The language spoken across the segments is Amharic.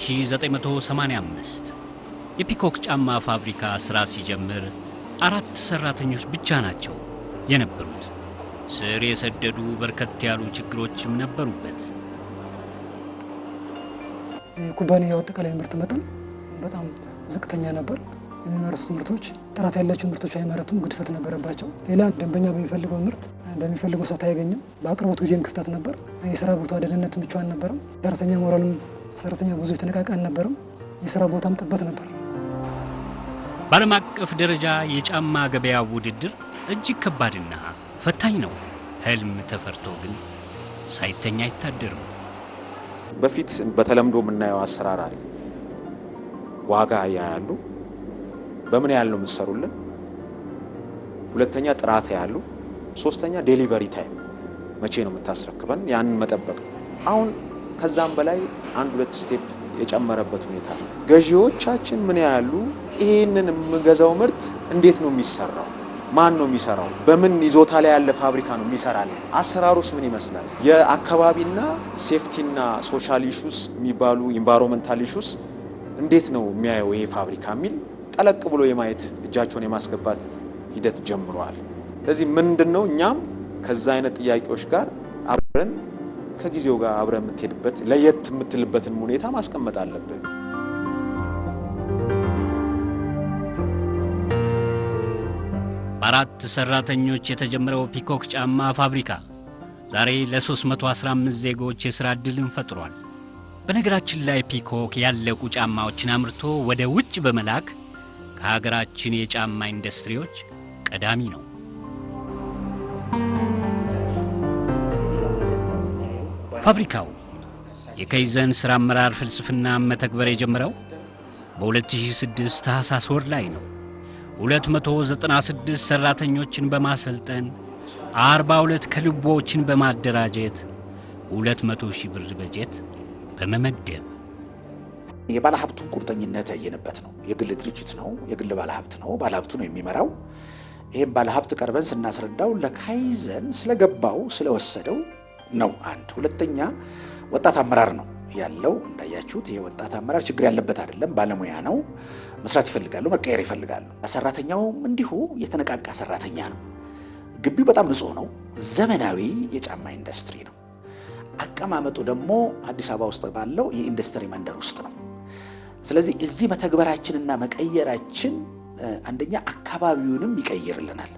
በ1985 የፒኮክ ጫማ ፋብሪካ ስራ ሲጀምር 4 ሰራተኞች ብቻ ናቸው የነበሩት። ስር የሰደዱ በርከት ያሉ ችግሮችም ነበሩበት። ኩባንያው አጠቃላይ ምርት መጠን በጣም ዝቅተኛ ነበር። የሚመረቱት ምርቶች ጥራት ያላቸው ምርቶች አይመረቱም፣ ግድፈት ነበረባቸው። ሌላ ደንበኛ በሚፈልገው ምርት በሚፈልገው ሰዓት አያገኝም። በአቅርቦት ጊዜም ክፍተት ነበር። የሥራ ቦታ ደህንነት ምቹ አልነበረም። ሰራተኛ ሞራልም ሰራተኛ ብዙ የተነቃቃ አልነበረም። የሥራ ቦታም ጥበት ነበር። በዓለም አቀፍ ደረጃ የጫማ ገበያ ውድድር እጅግ ከባድና ፈታኝ ነው። ህልም ተፈርቶ ግን ሳይተኛ አይታደርም። በፊት በተለምዶ የምናየው አሰራር አለ። ዋጋ ያያሉ፣ በምን ያህል ነው የምትሰሩልን፣ ሁለተኛ ጥራት ያያሉ፣ ሶስተኛ ዴሊቨሪ ታይም መቼ ነው የምታስረክበን፣ ያንን መጠበቅ። አሁን ከዛም በላይ 1-2 ስቴፕ የጨመረበት ሁኔታ ነው። ገዢዎቻችን ምን ያያሉ፣ ይሄንን የምገዛው ምርት እንዴት ነው የሚሰራው፣ ማን ነው የሚሰራው፣ በምን ይዞታ ላይ ያለ ፋብሪካ ነው የሚሰራል፣ አሰራሩስ ምን ይመስላል፣ የአካባቢና ሴፍቲና ሶሻል ኢሹስ የሚባሉ ኢንቫይሮንመንታል ኢሹስ እንዴት ነው የሚያየው ይሄ ፋብሪካ የሚል ጠለቅ ብሎ የማየት እጃቸውን የማስገባት ሂደት ጀምሯል። ስለዚህ ምንድነው እኛም ከዛ አይነት ጥያቄዎች ጋር አብረን ከጊዜው ጋር አብረን የምትሄድበት ለየት የምትልበትን ሁኔታ ማስቀመጥ አለብን። በአራት ሰራተኞች የተጀመረው ፒኮክ ጫማ ፋብሪካ ዛሬ ለ315 ዜጎች የሥራ ዕድልን ፈጥሯል። በነገራችን ላይ ፒኮክ ያለቁ ጫማዎችን አምርቶ ወደ ውጭ በመላክ ከሀገራችን የጫማ ኢንዱስትሪዎች ቀዳሚ ነው። ፋብሪካው የካይዘን ሥራ አመራር ፍልስፍና መተግበር የጀመረው በ2006 ታህሳስ ወር ላይ ነው። 296 ሰራተኞችን በማሰልጠን 42 ክለቦችን በማደራጀት 200,000 ብር በጀት በመመደብ የባለሀብቱን ቁርጠኝነት ያየንበት ነው። የግል ድርጅት ነው፣ የግል ባለሀብት ነው፣ ባለሀብቱ ነው የሚመራው። ይሄን ባለሀብት ቀርበን ስናስረዳው ለካይዘን ስለገባው ስለወሰደው ነው። አንድ ሁለተኛ ወጣት አመራር ነው ያለው። እንዳያችሁት ይሄ ወጣት አመራር ችግር ያለበት አይደለም፣ ባለሙያ ነው። መስራት ይፈልጋሉ፣ መቀየር ይፈልጋሉ። ሰራተኛውም እንዲሁ የተነቃቃ ሰራተኛ ነው። ግቢው በጣም ንጹህ ነው። ዘመናዊ የጫማ ኢንዱስትሪ ነው። አቀማመጡ ደግሞ አዲስ አበባ ውስጥ ባለው የኢንዱስትሪ መንደር ውስጥ ነው። ስለዚህ እዚህ መተግበራችንና መቀየራችን አንደኛ አካባቢውንም ይቀይርልናል።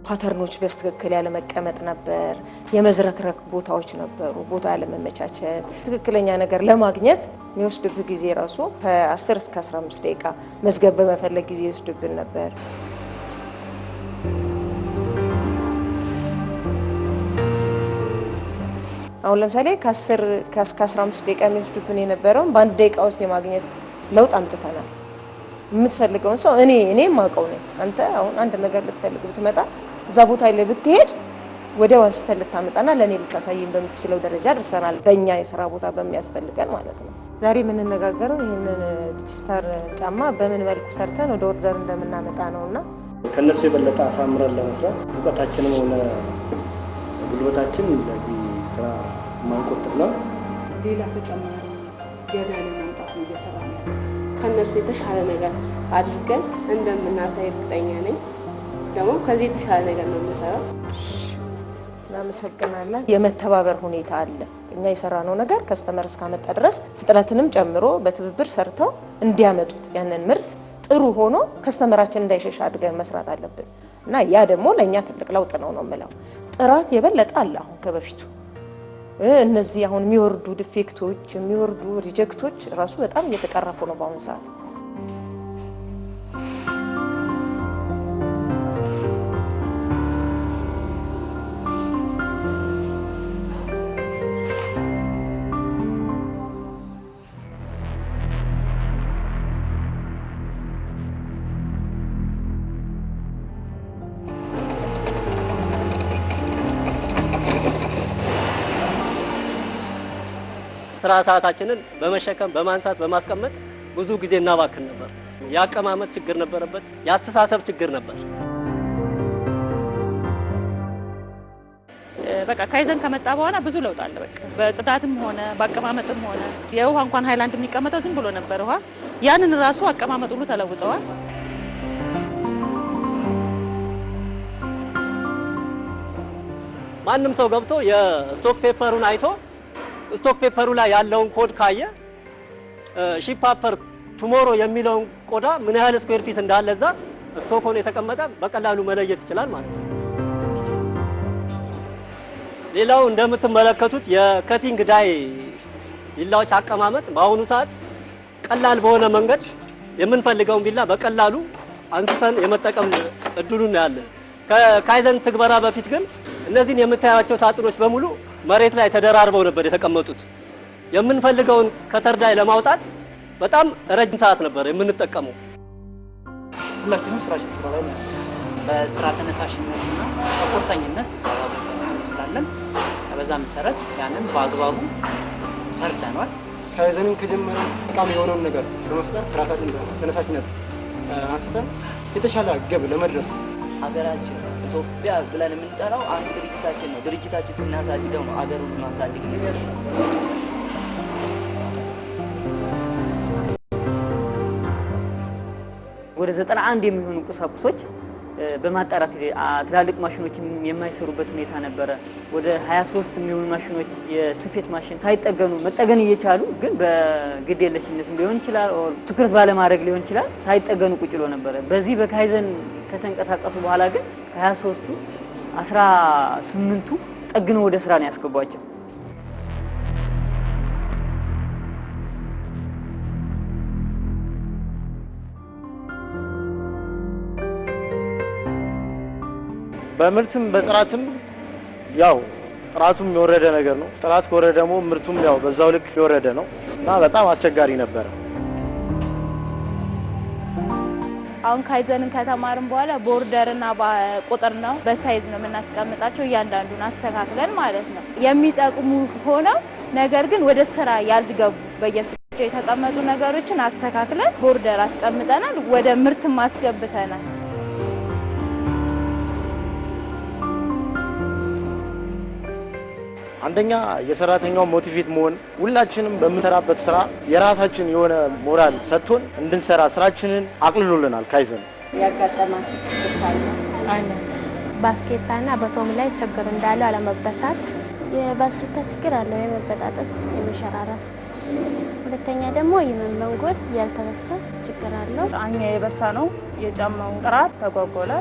ፓተርኖች በስትክክል ያለ መቀመጥ ነበር። የመዝረክረክ ቦታዎች ነበሩ፣ ቦታ ያለ መመቻቸት። ትክክለኛ ነገር ለማግኘት የሚወስድብህ ጊዜ ራሱ ከ10 እስከ 15 ደቂቃ መዝገብ በመፈለግ ጊዜ ይወስድብን ነበር። አሁን ለምሳሌ ከ10 እስከ 15 ደቂቃ የሚወስድብን የነበረውን በአንድ ደቂቃ ውስጥ የማግኘት ለውጥ አምጥተናል። የምትፈልገውን ሰው እኔ ማቀው ነኝ። አንተ አሁን አንድ ነገር ልትፈልግ ብትመጣ እዛ ቦታ ላይ ብትሄድ ወዲያው አንስተህ ልታመጣና ለኔ ልታሳየኝ በምትችለው ደረጃ ደርሰናል። በእኛ የሥራ ቦታ በሚያስፈልገን ማለት ነው። ዛሬ የምንነጋገረው ይሄንን ዲጂታል ጫማ በምን መልኩ ሰርተን ወደ ኦርደር እንደምናመጣ ነውና ከነሱ የበለጠ አሳምረን ለመስራት ዕውቀታችንም ሆነ ጉልበታችን ለዚህ ስራ ማንቆጥብ ነው። ሌላ ተጨማሪ ገበያ ለማምጣት ነው እየሰራን ያለው። ከነሱ የተሻለ ነገር አድርገን እንደምናሳይ እርግጠኛ ነኝ። ደግሞ ከዚህ የተሻለ ነገር ነው የምንሰራው። እናመሰግናለን። የመተባበር ሁኔታ አለ። እኛ የሰራነው ነገር ከስተመር እስካመጣ ድረስ ፍጥነትንም ጨምሮ በትብብር ሰርተው እንዲያመጡት ያንን ምርት ጥሩ ሆኖ ከስተመራችን እንዳይሸሽ አድርገን መስራት አለብን እና ያ ደግሞ ለኛ ትልቅ ለውጥ ነው የምለው። ጥራት የበለጠ አለ አሁን ከበፊቱ። እነዚህ አሁን የሚወርዱ ዲፌክቶች የሚወርዱ ሪጀክቶች ራሱ በጣም እየተቀረፉ ነው በአሁኑ ሰዓት። ስራ ሰዓታችንን በመሸከም በማንሳት በማስቀመጥ ብዙ ጊዜ እናባክን ነበር። ያቀማመጥ ችግር ነበረበት፣ ያስተሳሰብ ችግር ነበር። በቃ ካይዘን ከመጣ በኋላ ብዙ ለውጥ አለ። በቃ በጽዳትም ሆነ በአቀማመጥም ሆነ የውሃ እንኳን ሃይላንድ የሚቀመጠው ዝም ብሎ ነበር ውሃ። ያንን ራሱ አቀማመጥ ሁሉ ተለውጠዋል። ማንም ሰው ገብቶ የስቶክ ፔፐሩን አይቶ ስቶክ ፔፐሩ ላይ ያለውን ኮድ ካየ ሺፕ ፔፐር ቱሞሮ የሚለውን ቆዳ ምን ያህል ስኩዌር ፊት እንዳለ እዛ ስቶክ ሆኖ የተቀመጠ በቀላሉ መለየት ይችላል ማለት ነው። ሌላው እንደምትመለከቱት የከቲንግ ዳይ ቢላዎች አቀማመጥ በአሁኑ ሰዓት ቀላል በሆነ መንገድ የምንፈልገውን ቢላ በቀላሉ አንስተን የመጠቀም እድሉን ያለን። ከካይዘን ትግበራ በፊት ግን እነዚህን የምታያቸው ሳጥኖች በሙሉ መሬት ላይ ተደራርበው ነበር የተቀመጡት። የምንፈልገውን ከተርዳይ ለማውጣት በጣም ረጅም ሰዓት ነበር የምንጠቀመው። ሁላችንም ስራችን ስራ ላይ ነው። በስራ ተነሳሽነትና በቁርጠኝነት ስላለን በዛ መሰረት ያንን በአግባቡ ሰርተናል። ካይዘንን ከጀመረ በጣም የሆነውን ነገር በመፍጠር ከራሳችን ተነሳሽነት አንስተን የተሻለ ግብ ለመድረስ ሀገራችን ኢትዮጵያ ብለን የምንጠራው አንድ ድርጅታችን ነው። ድርጅታችን ስናሳድገው ነው አገሩን ማሳደግ የሚያስችለው። ወደ 91 የሚሆኑ ቁሳቁሶች በማጣራት ትላልቅ ማሽኖች የማይሰሩበት ሁኔታ ነበረ። ወደ 23 የሚሆኑ ማሽኖች የስፌት ማሽን ሳይጠገኑ መጠገን እየቻሉ ግን በግዴለሽነት ሊሆን ይችላል ትኩረት ባለማድረግ ሊሆን ይችላል ሳይጠገኑ ቁጭ ብሎ ነበረ። በዚህ በካይዘን ከተንቀሳቀሱ በኋላ ግን ከ23ቱ 18ቱ ጠግነው ወደ ስራ ነው ያስገቧቸው። በምርትም በጥራትም ያው ጥራቱም የወረደ ነገር ነው። ጥራት ከወረደ ደግሞ ምርቱም ያው በዛው ልክ የወረደ ነው እና በጣም አስቸጋሪ ነበር። አሁን ካይዘንን ከተማርን በኋላ ቦርደርና ቁጥር ነው በሳይዝ ነው የምናስቀምጣቸው እያንዳንዱን አስተካክለን ማለት ነው። የሚጠቅሙ ሆነው ነገር ግን ወደ ስራ ያልገቡ በየስራቸው የተቀመጡ ነገሮችን አስተካክለን ቦርደር አስቀምጠናል፣ ወደ ምርት ማስገብተናል። አንደኛ የሰራተኛው ሞቲቬት መሆን ሁላችንም በምንሰራበት ስራ የራሳችን የሆነ ሞራል ሰጥቶን እንድንሰራ ስራችንን አቅልሎልናል። ካይዘን ያጋጠማችሁ ችግር ካለ አለ ባስኬታና በቶም ላይ ችግር እንዳለ አለመበሳት። የባስኬታ ችግር አለው፣ የመበጣጠስ የመሸራረፍ። ሁለተኛ ደግሞ የመንጎል ያልተበሳ ችግር አለው። አኛ የበሳ ነው የጫማው ጥራት ተጓጎለ።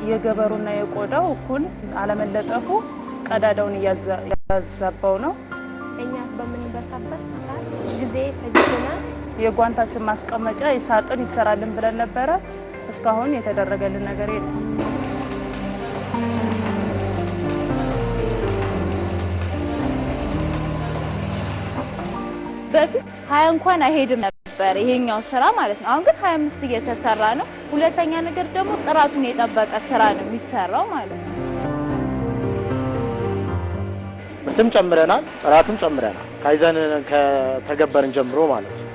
የገበሩና የቆዳው እኩል አለመለጠፉ ቀዳዳውን ያዛባው ነው። እኛ በምንበሳበት ሰዓት ጊዜ ፈጅቶናል። የጓንታችን ማስቀመጫ ይሳጥን ይሰራልን ብለን ነበረ። እስካሁን የተደረገልን ነገር የለም። በፊት 20 እንኳን አይሄድም ነበር ይሄኛው ስራ ማለት ነው። አሁን ግን 25 እየተሰራ ነው። ሁለተኛ ነገር ደግሞ ጥራቱን የጠበቀ ስራ ነው የሚሰራው ማለት ነው። ምርትም ጨምረናል፣ ጥራትም ጨምረናል። ካይዘን ከተገበርን ጀምሮ ማለት ነው።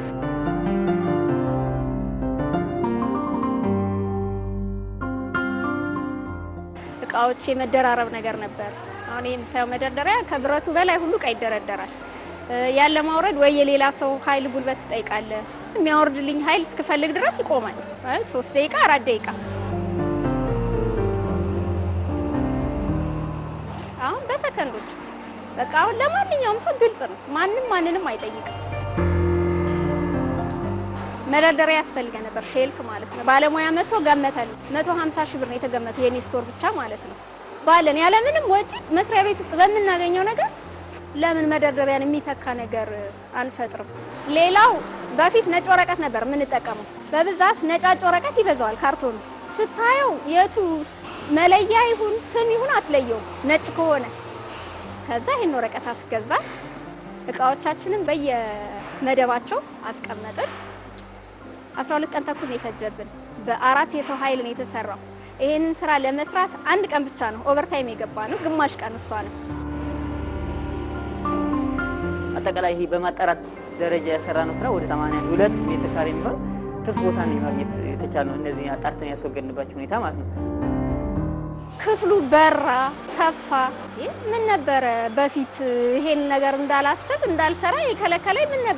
እቃዎች የመደራረብ ነገር ነበር። አሁን የምታየው መደርደሪያ ከብረቱ በላይ ሁሉ እቃ ይደረደራል። ያለ ማውረድ ወይ የሌላ ሰው ኃይል ጉልበት ትጠይቃለህ። የሚያወርድልኝ ኃይል እስክፈልግ ድረስ ይቆማል። 3 ደቂቃ 4 ደቂቃ። አሁን በሰከንዶች በቃ አሁን ለማንኛውም ሰው ግልጽ ነው። ማንንም አይጠይቅም። መደርደሪያ ያስፈልገ ነበር፣ ሼልፍ ማለት ነው። ባለሙያ መጥቶ ገመተል 150 ሺህ ብር ነው የተገመተው የኔ ስቶር ብቻ ማለት ነው። ባለን ያለ ምንም ወጪ መስሪያ ቤት ውስጥ በምናገኘው ነገር ለምን መደርደሪያን የሚተካ ነገር አንፈጥርም? ሌላው በፊት ነጭ ወረቀት ነበር የምንጠቀመው። በብዛት ነጫጭ ወረቀት ይበዛዋል ካርቶኑ። ስታየው የቱ መለያ ይሁን ስም ይሁን አትለየው ነጭ ከሆነ። ከዛ ይሄን ወረቀት አስገዛ፣ እቃዎቻችንን በየመደባቸው አስቀመጥን። 12 ቀን ተኩል ነው የፈጀብን። በ4 የሰው ኃይል ነው የተሰራው። ይሄንን ስራ ለመስራት 1 ቀን ብቻ ነው ኦቨርታይም የገባ ነው። ግማሽ ቀን እሷ ነው። አጠቃላይ ይሄ በማጣራት ደረጃ የሰራነው ስራ ወደ 82 ሜትር ካሬ የሚሆን ትርፍ ቦታ ነው ማግኘት የተቻለው። እነዚህ አጣርተን ያስወገድንባቸው ሁኔታ ማለት ነው። ክፍሉ በራ ሰፋ። ምን ነበረ በፊት ይሄን ነገር እንዳላስብ እንዳልሰራ የከለከለኝ ምን ነበር?